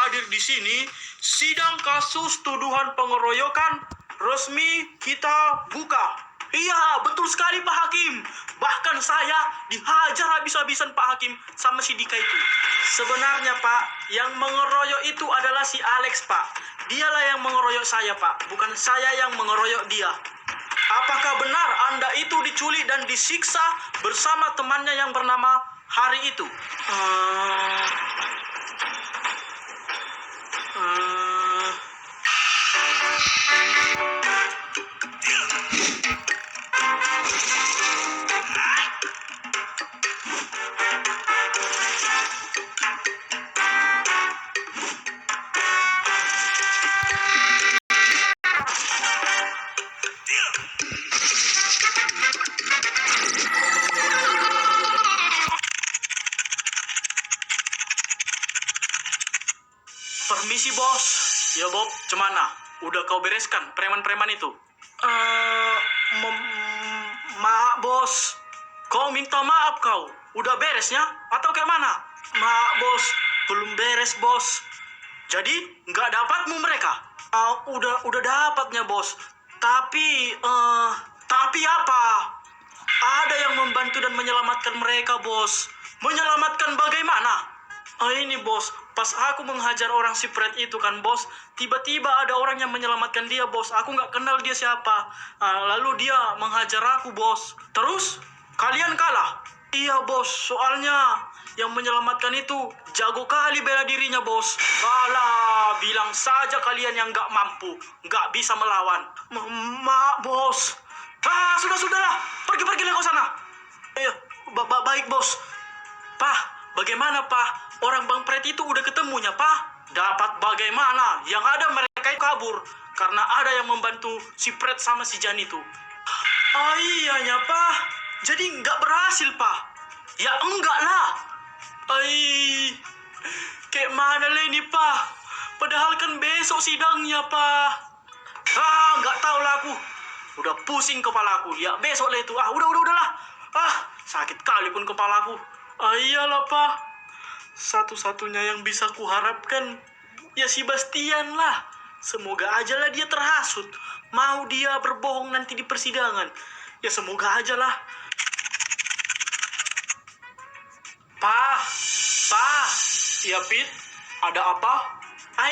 hadir di sini, sidang kasus tuduhan pengeroyokan resmi kita buka. Iya, betul sekali Pak Hakim. Bahkan saya dihajar habis-habisan Pak Hakim sama si Dika itu. Sebenarnya Pak, yang mengeroyok itu adalah si Alex Pak. Dialah yang mengeroyok saya Pak, bukan saya yang mengeroyok dia. Apakah benar Anda itu diculik dan disiksa bersama temannya yang bernama Hari itu? Permisi bos. Ya Bob, cemana? Udah kau bereskan preman-preman itu? Maaf bos. Kau minta maaf kau. Udah beresnya? Atau kayak mana? Maaf bos, belum beres bos. Jadi nggak dapatmu mereka? Udah dapatnya bos. Tapi apa? Ada yang membantu dan menyelamatkan mereka bos. Menyelamatkan bagaimana? Ini bos, pas aku menghajar orang si Fred itu kan bos, tiba-tiba ada orang yang menyelamatkan dia bos. Aku nggak kenal dia siapa. Lalu dia menghajar aku bos. Terus kalian kalah? Iya bos, soalnya yang menyelamatkan itu jago kali bela dirinya bos. Kalah, bilang saja kalian yang nggak mampu, nggak bisa melawan. Maaf bos. Sudahlah, pergilah kau sana. Iya, baik bos. Pak, bagaimana Pak? Orang Bang Pret itu udah ketemunya Pak. Dapat bagaimana? Yang ada mereka kabur karena ada yang membantu si Pret sama si Jan itu. Iyanya Pak. Jadi nggak berhasil Pak? Ya enggak lah. Kayak mana lah ini Pak? Padahal kan besok sidangnya Pak. Nggak tahu lah aku. Udah pusing kepalaku. Ya besok lah itu. Udahlah. Sakit kali pun kepalaku. Iyalah Pak. Satu-satunya yang bisa kuharapkan ya si Bastian lah. Semoga aja lah dia terhasut. Mau dia berbohong nanti di persidangan. Ya semoga aja lah. Pak. Ya Pit, ada apa?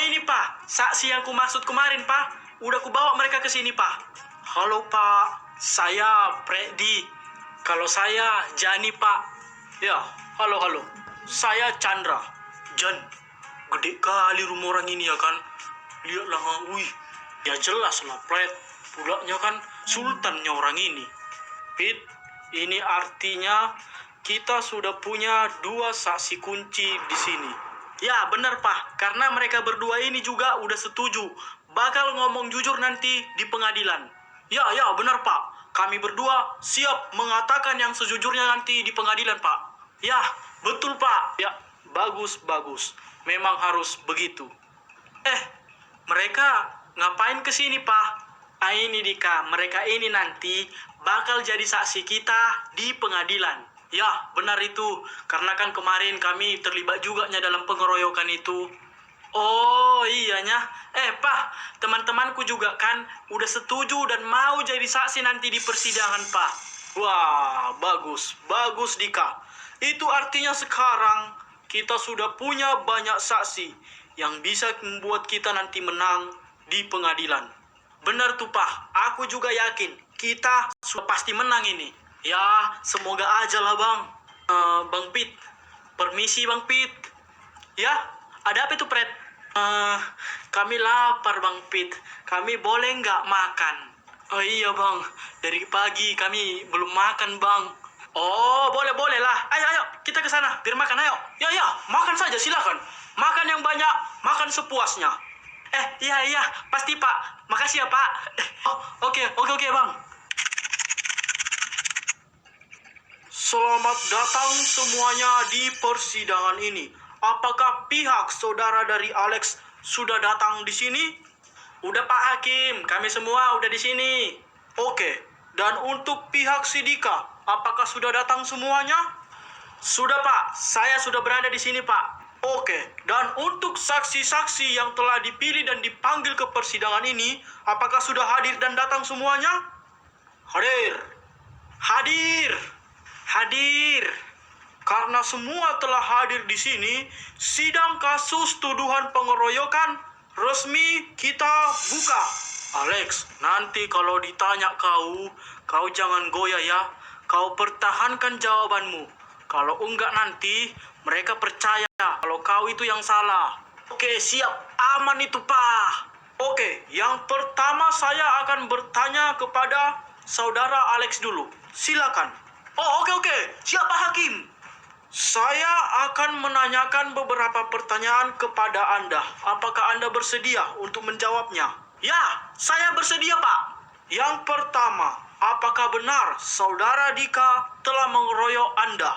Ini Pak, saksi yang ku maksud kemarin Pak. Udah ku bawa mereka ke sini Pak. Halo Pak, saya Freddy. Kalau saya Jani Pak. Ya, halo. Saya Chandra. Jan, gede kali rumah orang ini ya kan. Lihatlah, wih. Ya jelas lah Fred. Pulaknya kan sultannya orang ini. Pit, ini artinya kita sudah punya 2 saksi kunci di sini. Ya benar Pak, karena mereka berdua ini juga udah setuju bakal ngomong jujur nanti di pengadilan. Ya benar Pak. Kami berdua siap mengatakan yang sejujurnya nanti di pengadilan Pak. Ya, betul Pak. Ya, bagus. Memang harus begitu. Mereka ngapain kesini Pak? Ini Dika, mereka ini nanti bakal jadi saksi kita di pengadilan. Ya, benar itu. Karena kan kemarin kami terlibat juga dalam pengeroyokan itu. Oh iyanya. Pak, teman-temanku juga kan udah setuju dan mau jadi saksi nanti di persidangan Pak. Wah, bagus Dika. Itu artinya sekarang kita sudah punya banyak saksi yang bisa membuat kita nanti menang di pengadilan. Benar tuh Pak, aku juga yakin kita sudah pasti menang ini. Ya, semoga aja lah Bang. Bang Pit, permisi Bang Pit. Ya, ada apa itu Pret? Kami lapar Bang Pit. Kami boleh nggak makan? Oh iya Bang, dari pagi kami belum makan Bang. Oh boleh lah. Ayo kita ke sana biar makan ayo. Ya makan saja silakan. Makan yang banyak, makan sepuasnya. Iya pasti Pak. Makasih ya Pak. Oke Bang. Selamat datang semuanya di persidangan ini. Apakah pihak saudara dari Alex sudah datang di sini? Udah Pak Hakim, kami semua udah di sini. Oke, dan untuk pihak Sidika, apakah sudah datang semuanya? Sudah Pak, saya sudah berada di sini Pak. Oke, dan untuk saksi-saksi yang telah dipilih dan dipanggil ke persidangan ini, apakah sudah hadir dan datang semuanya? Hadir. Hadir. Hadir. Karena semua telah hadir di sini, sidang kasus tuduhan pengeroyokan resmi kita buka. Alex, nanti kalau ditanya kau jangan goyah ya. Kau pertahankan jawabanmu. Kalau enggak nanti mereka percaya kalau kau itu yang salah. Oke, siap. Aman itu, Pak. Oke, yang pertama saya akan bertanya kepada saudara Alex dulu. Silakan. Oh, oke. Siap, Pak Hakim. Saya akan menanyakan beberapa pertanyaan kepada Anda. Apakah Anda bersedia untuk menjawabnya? Ya, saya bersedia, Pak. Yang pertama, apakah benar saudara Dika telah mengeroyok Anda?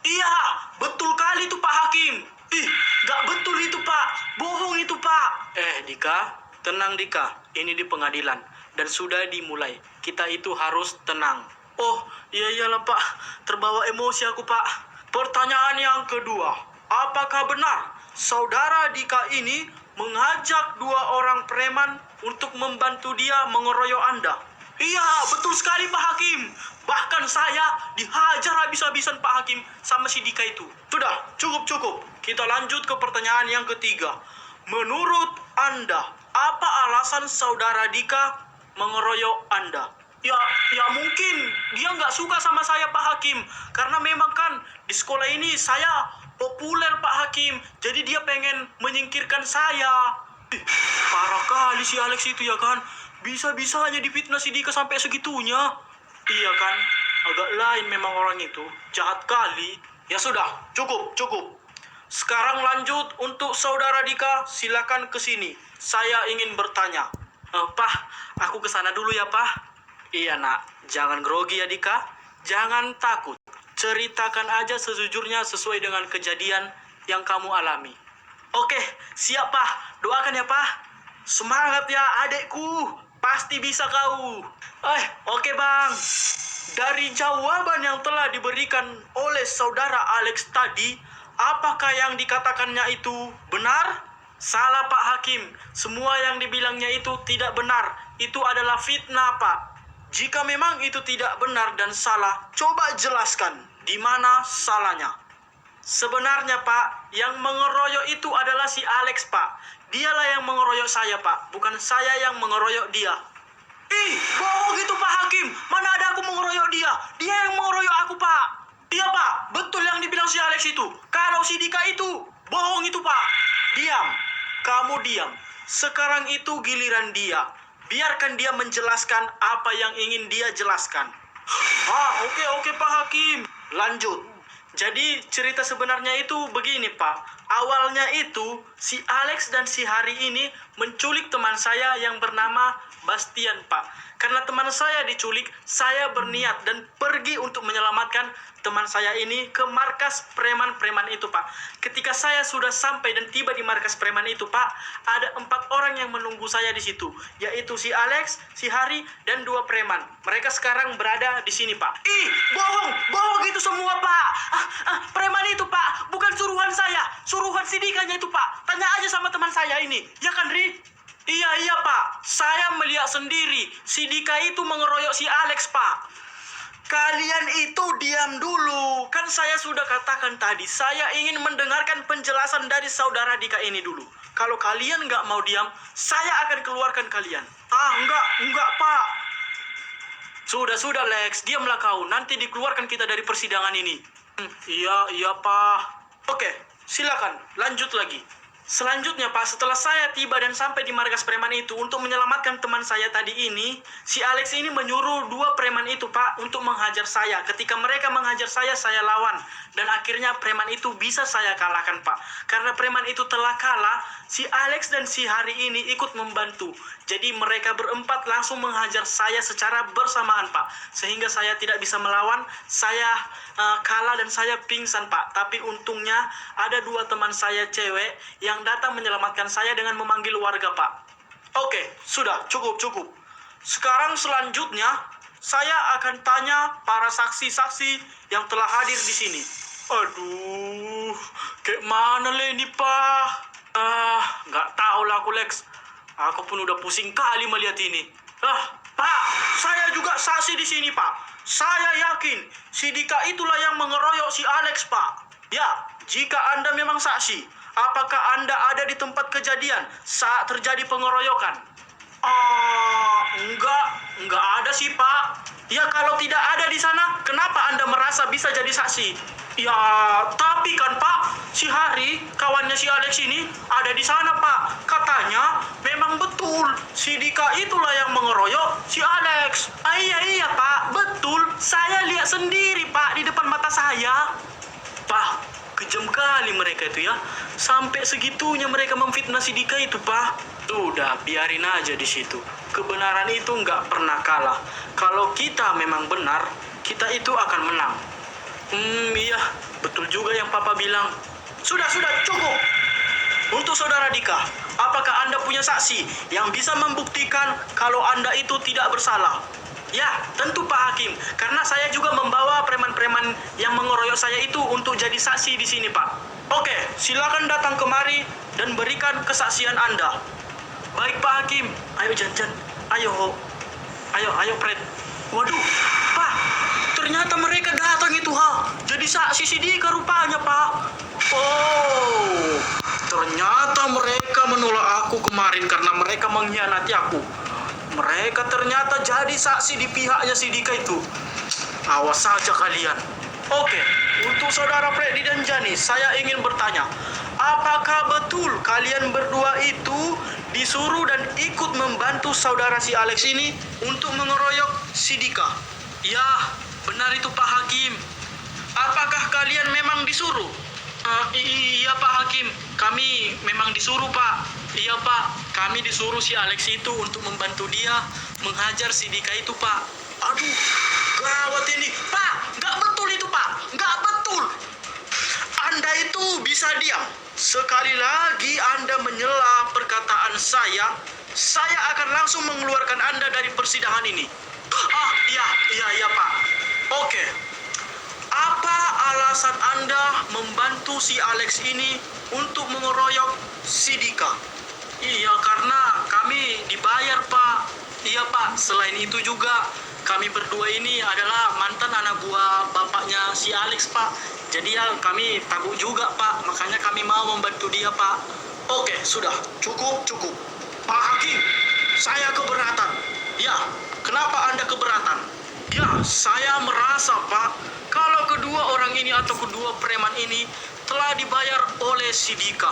Iya, betul kali itu Pak Hakim. Ih, gak betul itu Pak. Bohong itu Pak. Dika, tenang Dika. Ini di pengadilan. Dan sudah dimulai. Kita itu harus tenang. Oh, iyalah Pak. Terbawa emosi aku Pak. Pertanyaan yang kedua. Apakah benar saudara Dika ini mengajak 2 orang preman untuk membantu dia mengeroyok Anda? Iya, betul sekali Pak Hakim. Bahkan saya dihajar habis-habisan Pak Hakim sama si Dika itu. Sudah, cukup. Kita lanjut ke pertanyaan yang ketiga. Menurut Anda, apa alasan saudara Dika mengeroyok Anda? Ya mungkin dia nggak suka sama saya Pak Hakim. Karena memang kan di sekolah ini saya populer Pak Hakim. Jadi dia pengen menyingkirkan saya. Parah kali si Alex itu ya kan. Bisa-bisanya difitnah si Dika sampai segitunya. Iya kan, agak lain memang orang itu. Jahat kali. Ya sudah, cukup. Sekarang lanjut untuk saudara Dika, silakan ke sini. Saya ingin bertanya. Pak, aku ke sana dulu ya, Pak. Iya, Nak. Jangan grogi ya, Dika. Jangan takut. Ceritakan aja sejujurnya sesuai dengan kejadian yang kamu alami. Oke, siap, Pak. Doakan ya, Pak. Semangat ya, adekku. Pasti bisa kau. Oke, Bang. Dari jawaban yang telah diberikan oleh saudara Alex tadi, apakah yang dikatakannya itu benar? Salah, Pak Hakim. Semua yang dibilangnya itu tidak benar. Itu adalah fitnah, Pak. Jika memang itu tidak benar dan salah, coba jelaskan di mana salahnya. Sebenarnya, Pak, yang mengeroyok itu adalah si Alex, Pak. Dialah yang mengeroyok saya, Pak. Bukan saya yang mengeroyok dia. Ih, bohong itu Pak Hakim. Mana ada aku mengeroyok dia. Dia yang mengeroyok aku, Pak. Iya, Pak. Betul yang dibilang si Alex itu. Kalau si Dika itu, bohong itu, Pak. Diam. Kamu diam. Sekarang itu giliran dia. Biarkan dia menjelaskan apa yang ingin dia jelaskan. Oke, Pak Hakim. Lanjut. Jadi cerita sebenarnya itu begini Pak. Awalnya itu si Alex dan si Hari ini menculik teman saya yang bernama Bastian Pak. Karena teman saya diculik, saya berniat dan pergi untuk menyelamatkan teman saya ini ke markas preman-preman itu Pak. Ketika saya sudah sampai dan tiba di markas preman itu Pak, ada 4 orang yang menunggu saya di situ, yaitu si Alex, si Hari, dan 2 preman. Mereka sekarang berada di sini Pak. Ih, bohong itu semua Pak. Preman itu Pak, bukan suruhan saya, suruhan si Dikanya itu Pak. Tanya aja sama teman saya ini, ya kan Ri? Iya Pak, saya melihat sendiri si Dika itu mengeroyok si Alex Pak. Kalian itu diam dulu. Kan saya sudah katakan tadi, saya ingin mendengarkan penjelasan dari saudara Dika ini dulu. Kalau kalian nggak mau diam, saya akan keluarkan kalian. Enggak Pak. Sudah Lex, diamlah kau. Nanti dikeluarkan kita dari persidangan ini. Iya Pak. Oke, silakan lanjut lagi. Selanjutnya Pak, setelah saya tiba dan sampai di markas preman itu untuk menyelamatkan teman saya tadi ini, si Alex ini menyuruh 2 preman itu Pak untuk menghajar saya. Ketika mereka menghajar saya lawan. Dan akhirnya preman itu bisa saya kalahkan Pak. Karena preman itu telah kalah, si Alex dan si Hari ini ikut membantu. Jadi mereka berempat langsung menghajar saya secara bersamaan Pak. Sehingga saya tidak bisa melawan, saya kalah dan saya pingsan Pak. Tapi untungnya ada 2 teman saya cewek yang datang menyelamatkan saya dengan memanggil warga Pak. Oke, sudah cukup. Sekarang selanjutnya saya akan tanya para saksi-saksi yang telah hadir di sini. Aduh, kayak mana le ini, Pak? Nggak tahu lah aku, Lex. Aku pun udah pusing kali melihat ini. Pak, saya juga saksi di sini, Pak. Saya yakin si Dika itulah yang mengeroyok si Alex, Pak. Ya, jika Anda memang saksi, apakah Anda ada di tempat kejadian saat terjadi pengeroyokan? Enggak ada sih, Pak. Ya, kalau tidak ada di sana, kenapa Anda merasa bisa jadi saksi? Ya, tapi kan, Pak, si Hari, kawannya si Alex ini, ada di sana, Pak. Katanya, memang betul, si Dika itulah yang mengeroyok si Alex. Iya, Pak, betul. Saya lihat sendiri, Pak, di depan mata saya. Pak, kejam kali mereka itu ya. Sampai segitunya mereka memfitnah si Dika itu, Pak. Sudah, biarin aja di situ. Kebenaran itu nggak pernah kalah. Kalau kita memang benar, kita itu akan menang. Iya, betul juga yang Papa bilang. Sudah, cukup. Untuk saudara Dika, apakah Anda punya saksi yang bisa membuktikan kalau Anda itu tidak bersalah? Ya, tentu Pak Hakim. Karena saya juga membawa preman-preman yang mengeroyok saya itu untuk jadi saksi di sini, Pak. Oke, silakan datang kemari dan berikan kesaksian Anda. Baik, Pak Hakim. Ayo, Janjan. Ayo, Fred. Waduh, Pak. Ternyata mereka datang itu, Jadi saksi si Dika rupanya, Pak. Oh, ternyata mereka menolak aku kemarin karena mereka mengkhianati aku. Mereka ternyata jadi saksi di pihaknya si Dika itu. Awas saja kalian. Oke, untuk saudara Freddy dan Jani, saya ingin bertanya. Apakah betul kalian berdua itu disuruh dan ikut membantu saudara si Alex ini untuk mengeroyok si Dika? Ya, benar itu Pak Hakim. Apakah kalian memang disuruh? Iya Pak Hakim, kami memang disuruh Pak. Iya Pak, kami disuruh si Alex itu untuk membantu dia menghajar si Dika itu Pak. Aduh, gawat ini. Pak, nggak betul itu Pak, nggak betul. Anda itu bisa diam. Sekali lagi Anda menyela perkataan saya akan langsung mengeluarkan Anda dari persidangan ini. Iya Pak. Oke. Apa alasan Anda membantu si Alex ini untuk mengeroyok si Dika? Iya, karena kami dibayar, Pak. Iya, Pak. Selain itu juga, kami berdua ini adalah mantan anak buah bapaknya si Alex, Pak. Jadi ya, kami tahu juga, Pak. Makanya kami mau membantu dia, Pak. Oke, sudah. Cukup. Pak Hakim, saya keberatan. Ya, kenapa Anda keberatan? Ya, saya merasa, Pak, kalau kedua orang ini atau kedua preman ini telah dibayar oleh si Dika.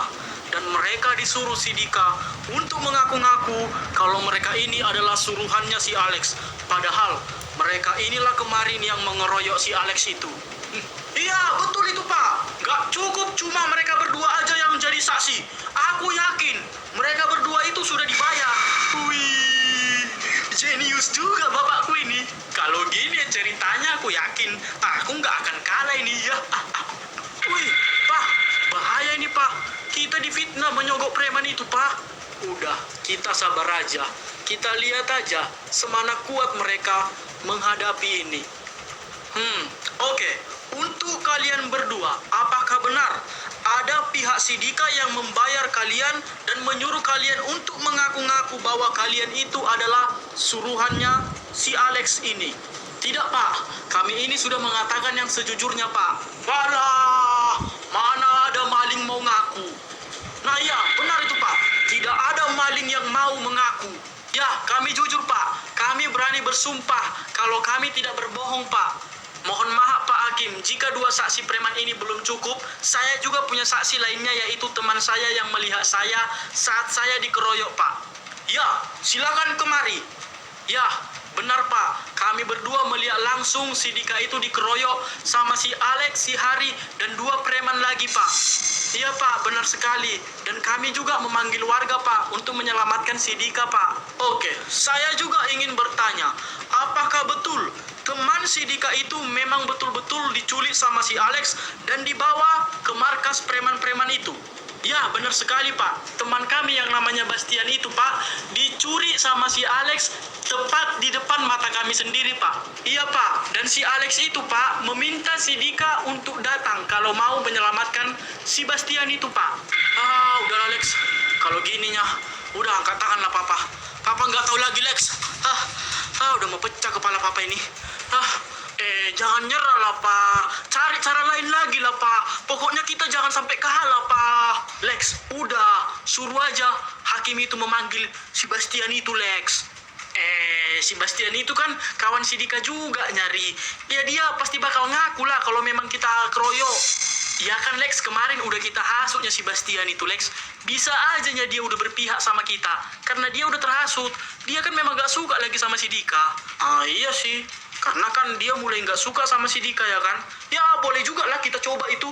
Dan mereka disuruh si Dika untuk mengaku-ngaku kalau mereka ini adalah suruhannya si Alex. Padahal mereka inilah kemarin yang mengeroyok si Alex itu. Iya, betul itu Pak. Gak cukup cuma mereka berdua aja yang jadi saksi. Aku yakin mereka berdua itu sudah dibayar. Wih, jenius juga bapakku ini. Kalau gini ceritanya aku yakin aku nggak akan kalah ini ya. Wih, Pak, bahaya ini Pak. Kita difitnah menyogok preman itu Pak. Udah, kita sabar aja. Kita lihat aja semana kuat mereka menghadapi ini. Oke. Untuk kalian berdua, apakah benar ada pihak si Dika yang membayar kalian dan menyuruh kalian untuk mengaku-ngaku bahwa kalian itu adalah suruhannya si Alex ini? Tidak Pak, kami ini sudah mengatakan yang sejujurnya Pak. Walah, mana ada maling mau ngaku? Nah ya, benar itu Pak, tidak ada maling yang mau mengaku. Ya, kami jujur Pak, kami berani bersumpah kalau kami tidak berbohong Pak. Mohon maaf Pak Hakim, jika dua saksi preman ini belum cukup, saya juga punya saksi lainnya yaitu teman saya yang melihat saya saat saya dikeroyok Pak. Ya, silakan kemari. Ya, benar Pak, kami berdua melihat langsung si Dika itu dikeroyok sama si Alex, si Hari, dan dua preman lagi Pak. Iya Pak, benar sekali. Dan kami juga memanggil warga Pak untuk menyelamatkan si Dika Pak. Oke, saya juga ingin bertanya, apakah betul teman si Dika itu memang betul-betul diculik sama si Alex dan dibawa ke markas preman-preman itu? Ya, benar sekali, Pak. Teman kami yang namanya Bastian itu, Pak, dicuri sama si Alex tepat di depan mata kami sendiri, Pak. Iya, Pak. Dan si Alex itu, Pak, meminta si Dika untuk datang kalau mau menyelamatkan si Bastian itu, Pak. Udah Alex. Kalau gininya, udah angkat tangan lah, Papa. Papa nggak tahu lagi, Lex. Udah mau pecah kepala Papa ini. Jangan nyerah lah, Pak. Cari cara lain lagi lah, Pak. Pokoknya kita jangan sampai kalah, Pak. Lex, udah. Suruh aja hakim itu memanggil si Bastian itu, Lex. Si Bastian itu kan kawan si Dika juga nyari. Ya dia pasti bakal ngaku lah kalau memang kita keroyok. Ya kan, Lex, kemarin udah kita hasutnya si Bastian itu, Lex. Bisa aja dia udah berpihak sama kita. Karena dia udah terhasut. Dia kan memang gak suka lagi sama si Dika. Iya sih. Karena kan dia mulai gak suka sama si Dika, ya kan. Ya boleh juga lah kita coba itu.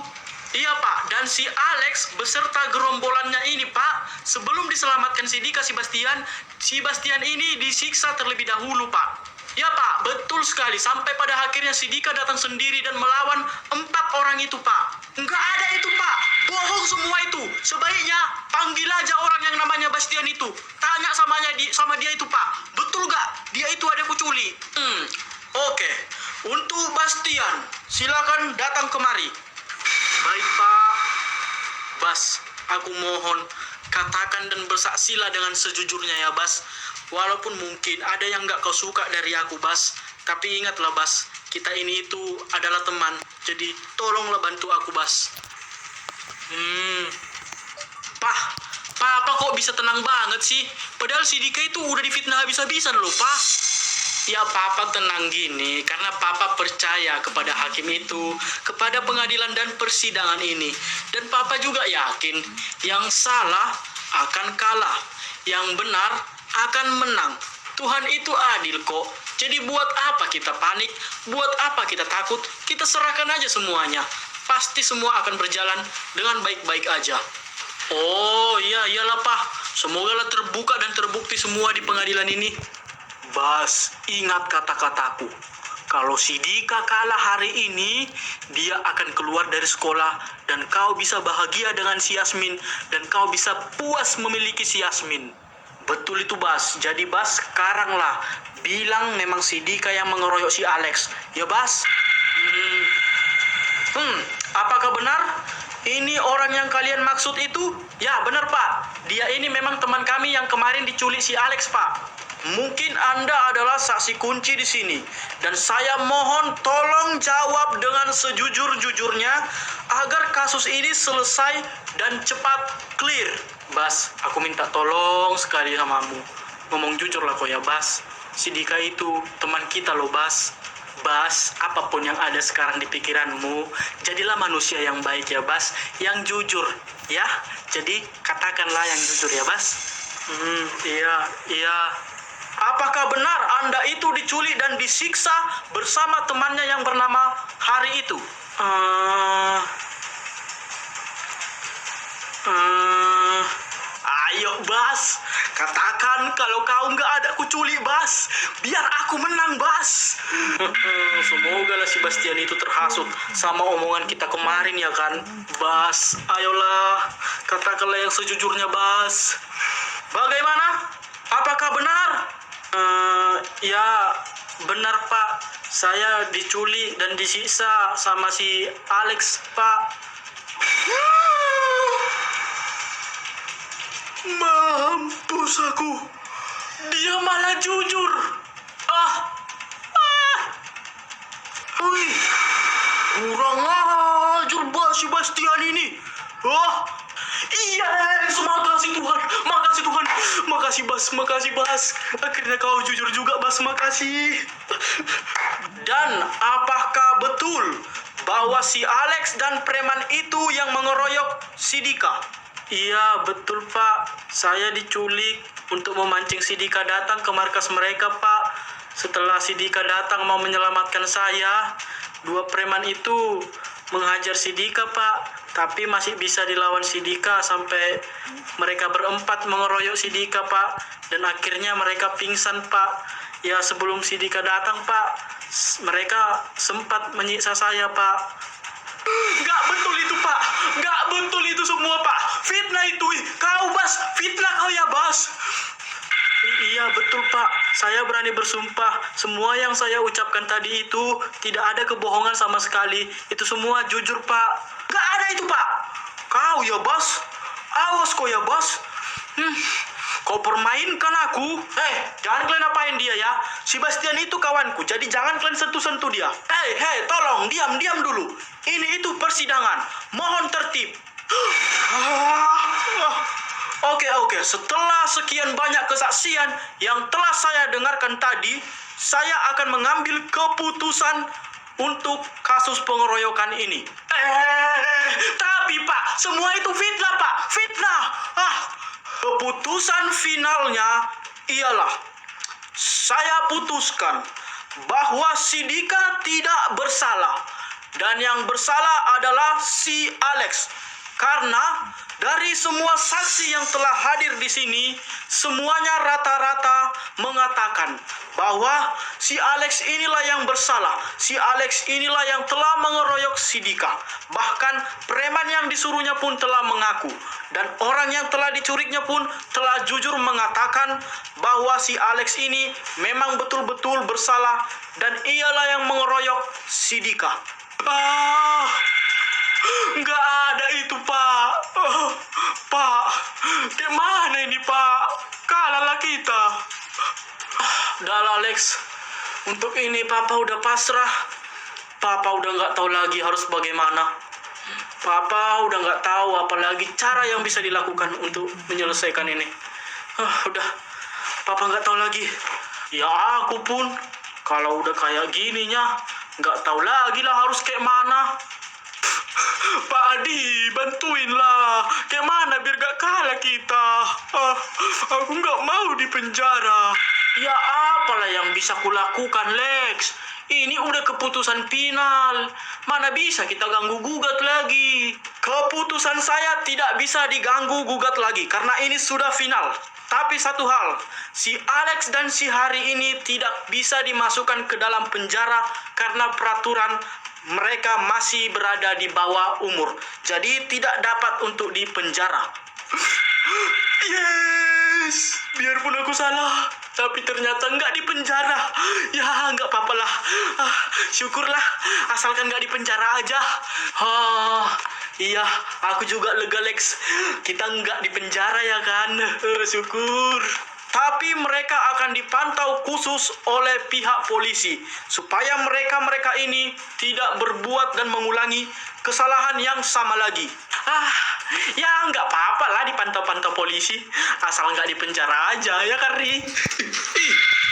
Iya, Pak. Dan si Alex beserta gerombolannya ini, Pak, sebelum diselamatkan si Dika, si Bastian ini disiksa terlebih dahulu, Pak. Ya, Pak, betul sekali. Sampai pada akhirnya si Dika datang sendiri dan melawan 4 orang itu, Pak. Nggak ada itu, Pak. Bohong semua itu. Sebaiknya panggil aja orang yang namanya Bastian itu. Tanya sama dia itu, Pak. Betul nggak? Dia itu ada kuculi. Oke. Untuk Bastian, silakan datang kemari. Baik, Pak. Bas, aku mohon katakan dan bersaksilah dengan sejujurnya ya, Bas. Walaupun mungkin ada yang gak kau suka dari aku, Bas. Tapi ingatlah, Bas, kita ini itu adalah teman. Jadi tolonglah bantu aku, Bas. Papa kok bisa tenang banget sih? Padahal si Dika itu udah difitnah habis-habisan loh, Pak. Ya, Papa tenang gini karena Papa percaya kepada hakim itu, kepada pengadilan dan persidangan ini. Dan Papa juga yakin yang salah akan kalah, yang benar akan menang. Tuhan itu adil kok. Jadi buat apa kita panik? Buat apa kita takut? Kita serahkan aja semuanya. Pasti semua akan berjalan dengan baik-baik aja. Oh iyalah, Pak. Semogalah terbuka dan terbukti semua di pengadilan ini. Bas, ingat kata-kataku. Kalau si Dika kalah hari ini, dia akan keluar dari sekolah dan kau bisa bahagia dengan si Yasmin dan kau bisa puas memiliki si Yasmin. Betul itu, Bas. Jadi Bas, sekarang lah bilang memang si Dika yang mengeroyok si Alex. Ya, Bas? Apakah benar? Ini orang yang kalian maksud itu? Ya, benar, Pak. Dia ini memang teman kami yang kemarin diculik si Alex, Pak. Mungkin Anda adalah saksi kunci di sini. Dan saya mohon tolong jawab dengan sejujur-jujurnya agar kasus ini selesai dan cepat clear. Bas, aku minta tolong sekali samamu. Ngomong jujur lah kok ya, Bas. Si Dika itu teman kita loh, Bas. Bas, apapun yang ada sekarang di pikiranmu, jadilah manusia yang baik ya, Bas. Yang jujur, ya. Jadi katakanlah yang jujur ya, Bas. Iya. Apakah benar Anda itu diculik dan disiksa bersama temannya yang bernama Hari itu? Ayo, Bas. Katakan kalau kau nggak ada kuculik, Bas. Biar aku menang, Bas. Semoga lah si Bastian itu terhasut sama omongan kita kemarin ya kan, Bas. Ayolah, katakanlah yang sejujurnya, Bas. Bagaimana? Apakah benar? Ya, benar, Pak. Saya diculik dan disiksa sama si Alex, Pak. Mampus aku. Dia malah jujur. Wih, kurang ajar si Bastian ini. Iya, makasih Tuhan. Makasih, Bas. Akhirnya kau jujur juga, Bas. Makasih. Dan apakah betul bahwa si Alex dan preman itu yang mengeroyok si Dika? Iya, betul, Pak. Saya diculik untuk memancing si Dika datang ke markas mereka, Pak. Setelah si Dika datang mau menyelamatkan saya, 2 preman itu menghajar si Dika, Pak. Tapi masih bisa dilawan si Dika sampai mereka berempat mengeroyok si Dika, Pak. Dan akhirnya mereka pingsan, Pak. Ya, sebelum si Dika datang, Pak, mereka sempat menyiksa saya, Pak. Nggak betul itu, Pak. Nggak betul itu semua, Pak. Fitnah itu. Kau, Bas. Fitnah kau ya, Bas. Iya, betul, Pak. Saya berani bersumpah. Semua yang saya ucapkan tadi itu tidak ada kebohongan sama sekali. Itu semua jujur, Pak. Nggak ada itu, Pak. Kau ya, Bas. Awas kau ya, Bas. Kau permainkan aku. Jangan kalian apain dia ya. Si Bastian itu kawanku, jadi jangan kalian sentuh-sentuh dia. Tolong, diam dulu. Ini itu persidangan. Mohon tertib. Oke. Setelah sekian banyak kesaksian yang telah saya dengarkan tadi, saya akan mengambil keputusan untuk kasus pengeroyokan ini. Tapi Pak, semua itu fitnah, Pak. Fitnah. Keputusan finalnya ialah saya putuskan bahwa si Dika tidak bersalah dan yang bersalah adalah si Alex. Karena dari semua saksi yang telah hadir di sini, semuanya rata-rata mengatakan bahwa si Alex inilah yang bersalah. Si Alex inilah yang telah mengeroyok si Dika. Bahkan preman yang disuruhnya pun telah mengaku. Dan orang yang telah dicurignya pun telah jujur mengatakan bahwa si Alex ini memang betul-betul bersalah dan ialah yang mengeroyok si Dika. Nggak ada itu, Pak. Pak, gimana ini, Pak? Kalahlah kita. Udah, Alex. Untuk ini Papa udah pasrah. Papa udah nggak tahu lagi harus bagaimana. Papa udah nggak tahu apalagi cara yang bisa dilakukan untuk menyelesaikan ini. Udah, Papa nggak tahu lagi. Ya aku pun, kalau udah kayak gininya, nggak tahu lagi lah harus kayak mana. Pak Adi, bantuinlah. Kayak mana biar gak kalah kita? Aku nggak mau di penjara. Ya apalah yang bisa kulakukan, Lex? Ini udah keputusan final. Mana bisa kita ganggu-gugat lagi? Keputusan saya tidak bisa diganggu-gugat lagi karena ini sudah final. Tapi satu hal, si Alex dan si Hari ini tidak bisa dimasukkan ke dalam penjara karena peraturan mereka masih berada di bawah umur. Jadi tidak dapat untuk dipenjara. Yes, biarpun aku salah, tapi ternyata nggak dipenjara. Ya nggak apa-apa lah. Syukurlah, asalkan nggak dipenjara aja. Iya, aku juga lega, Lex. Kita nggak dipenjara ya kan? Syukur. Tapi mereka akan dipantau khusus oleh pihak polisi supaya mereka ini tidak berbuat dan mengulangi kesalahan yang sama lagi. Ya nggak apa-apa lah dipantau-pantau polisi, asal nggak dipenjara aja ya kan, Ri?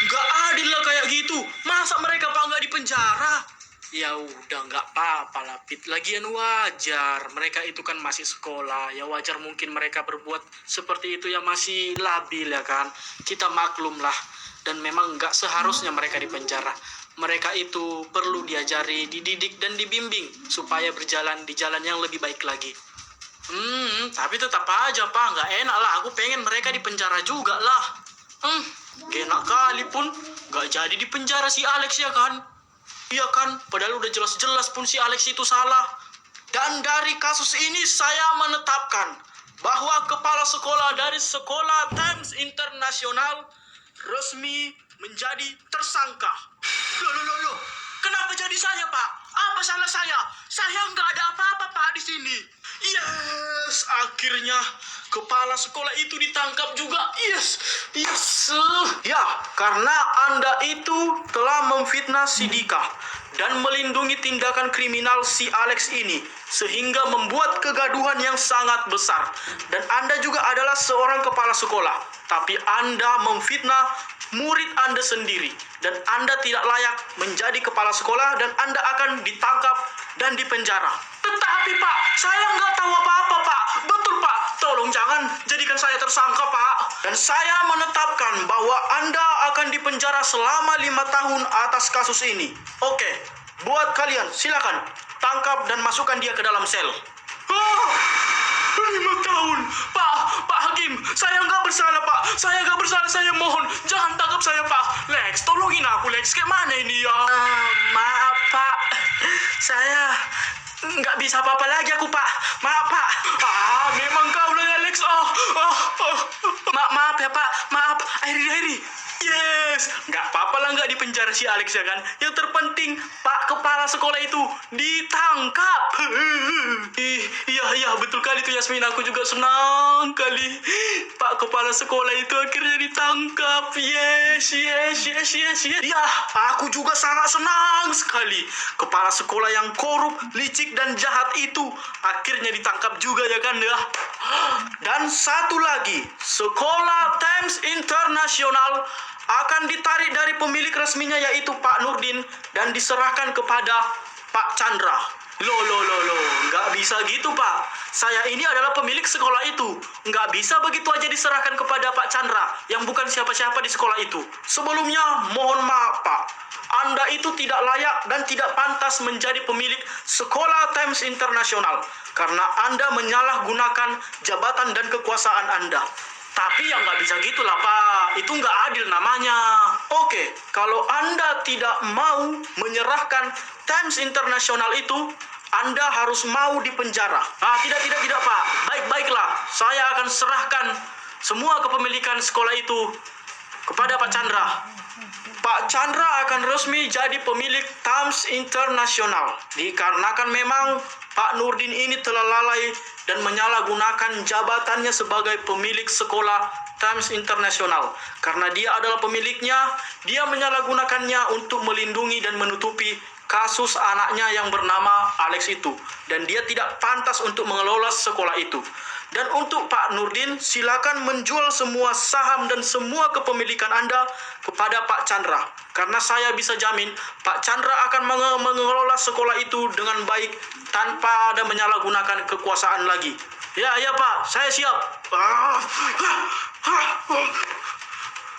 Nggak adil lah kayak gitu. Masa mereka pak nggak dipenjara? Ya udah nggak apa-apa lah, Pit. Lagian wajar, mereka itu kan masih sekolah. Ya wajar mungkin mereka berbuat seperti itu yang masih labil ya kan. Kita maklum lah. Dan memang nggak seharusnya mereka dipenjara. Mereka itu perlu diajari, dididik dan dibimbing supaya berjalan di jalan yang lebih baik lagi. Tapi tetap aja Pak, nggak enak lah. Aku pengen mereka dipenjara juga lah. Enak kali pun nggak jadi dipenjara si Alex ya kan. Iya kan, padahal udah jelas-jelas pun si Alex itu salah. Dan dari kasus ini saya menetapkan bahwa kepala sekolah dari Sekolah Times Internasional resmi menjadi tersangka. Loh. Kenapa jadi saya, Pak? Apa salah saya? Saya nggak ada apa-apa, Pak, di sini. Yes, akhirnya kepala sekolah itu ditangkap juga. Yes. Ya, karena Anda itu telah memfitnah si Dika dan melindungi tindakan kriminal si Alex ini, sehingga membuat kegaduhan yang sangat besar. Dan Anda juga adalah seorang kepala sekolah, tapi Anda memfitnah murid Anda sendiri, dan Anda tidak layak menjadi kepala sekolah, dan Anda akan ditangkap dan dipenjara. Tetapi Pak, saya nggak tahu apa-apa Pak. Betul Pak, tolong jangan jadikan saya tersangka Pak. Dan saya menetapkan bahwa Anda akan dipenjara selama 5 tahun atas kasus ini. Oke, buat kalian silakan tangkap dan masukkan dia ke dalam sel. 5 tahun. Pak Hakim, saya nggak bersalah Pak. Saya nggak bersalah, saya mohon. Jangan tangkap saya Pak. Lex, tolongin aku Lex. Kayak mana ini ya? Maaf Pak. Saya nggak bisa apa-apa lagi aku Pak. Maaf Pak. gara-gara si Alex ya kan. Yang terpenting Pak Kepala Sekolah itu ditangkap. Iya betul kali tuh Yasmin, aku juga senang kali. Pak Kepala Sekolah itu akhirnya ditangkap. Yes. Ya, aku juga sangat senang sekali. Kepala sekolah yang korup, licik dan jahat itu akhirnya ditangkap juga ya kan ya. Dan satu lagi, Sekolah Times Internasional akan ditarik dari pemilik resminya yaitu Pak Nurdin dan diserahkan kepada Pak Chandra. Loh, nggak bisa gitu Pak. Saya ini adalah pemilik sekolah itu. Nggak bisa begitu aja diserahkan kepada Pak Chandra yang bukan siapa-siapa di sekolah itu. Sebelumnya, mohon maaf Pak. Anda itu tidak layak dan tidak pantas menjadi pemilik Sekolah Times Internasional karena Anda menyalahgunakan jabatan dan kekuasaan Anda. Tapi ya nggak bisa gitulah Pak, itu nggak adil namanya. Oke, kalau Anda tidak mau menyerahkan Times Internasional itu, Anda harus mau dipenjara. Tidak Pak, baiklah, saya akan serahkan semua kepemilikan sekolah itu kepada Pak Chandra. Pak Chandra akan resmi jadi pemilik Times Internasional dikarenakan memang Pak Nurdin ini telah lalai dan menyalahgunakan jabatannya sebagai pemilik sekolah Times Internasional. Karena dia adalah pemiliknya, dia menyalahgunakannya untuk melindungi dan menutupi kasus anaknya yang bernama Alex itu. Dan dia tidak pantas untuk mengelola sekolah itu. Dan untuk Pak Nurdin, silakan menjual semua saham dan semua kepemilikan Anda kepada Pak Chandra. Karena saya bisa jamin, Pak Chandra akan mengelola sekolah itu dengan baik tanpa ada menyalahgunakan kekuasaan lagi. Ya Pak, saya siap.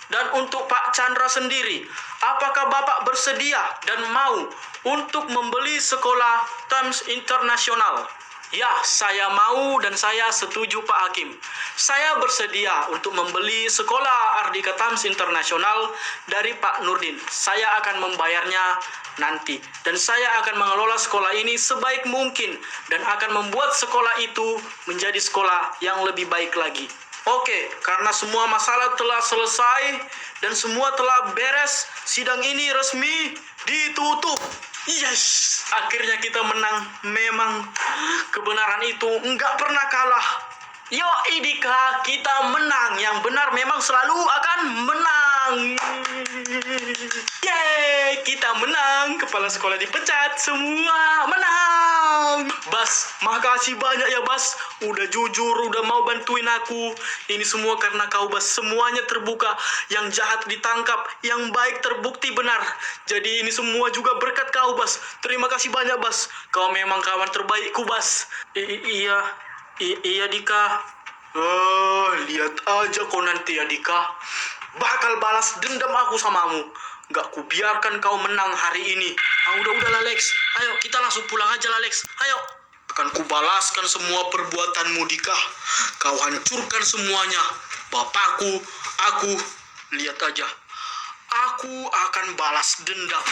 Dan untuk Pak Chandra sendiri, apakah Bapak bersedia dan mau untuk membeli sekolah Times Internasional? Ya, saya mau dan saya setuju Pak Hakim. Saya bersedia untuk membeli sekolah Ardika Times Internasional dari Pak Nurdin. Saya akan membayarnya nanti. Dan saya akan mengelola sekolah ini sebaik mungkin dan akan membuat sekolah itu menjadi sekolah yang lebih baik lagi. Oke, karena semua masalah telah selesai dan semua telah beres, sidang ini resmi ditutup. Yes, akhirnya kita menang. Memang kebenaran itu nggak pernah kalah. Yo Idika, kita menang. Yang benar memang selalu akan menang. Yeay, kita menang. Kepala sekolah dipecat, semua menang. Bas, makasih banyak ya Bas. Udah jujur, udah mau bantuin aku. Ini semua karena kau Bas. Semuanya terbuka. Yang jahat ditangkap, yang baik terbukti benar. Jadi ini semua juga berkat kau Bas. Terima kasih banyak Bas. Kau memang kawan terbaikku Bas. Iya Dika. Lihat aja kau nanti ya Dika. Bakal balas dendam aku samamu. Gak kubiarkan kau menang hari ini. Udah Lex. Ayo kita langsung pulang aja Lex. Ayo. Akan kubalaskan semua perbuatanmu Dika. Kau hancurkan semuanya. Bapakku, aku. Lihat aja. Aku akan balas dendam.